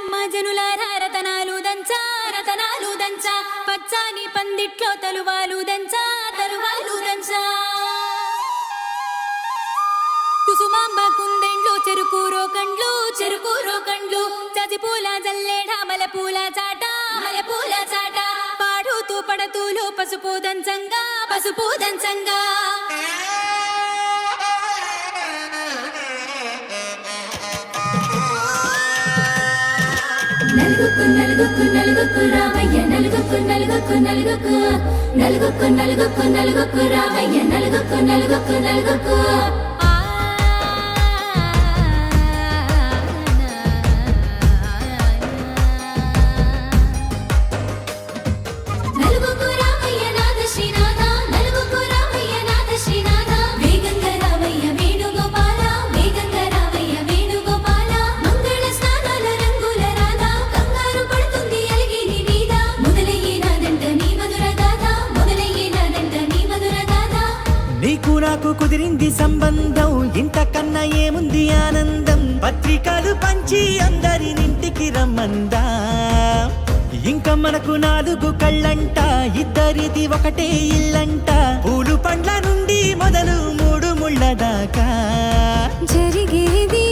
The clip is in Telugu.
జనులారా రతనాలు దంచా రతనాలు దంచా పచ్చాని పందిట్లో తలువాలు దంచా తలువాలు దంచా కుసుమాంబ కుందెండ్లు చెరుకూరో కండ్లు చజిపూల జల్లేడ మలపూల చాట పాడుతూ పడతూలు పసుపు దంచంగా నలుగుకు రామయ్య నలుగుకు రామయ్య నలుగుకు నీకు నాకు కుదిరింది సంబంధం ఇంతకన్నా ఏముంది ఆనందం పత్రికలు పంచి అందరినింటికి రమ్మందా ఇంకా మనకు 4 కళ్ళంట ఇద్దరిది ఒకటే ఇల్లంట పూలు పండ్ల నుండి మొదలు 3 ముళ్ళ దాకా జరిగేది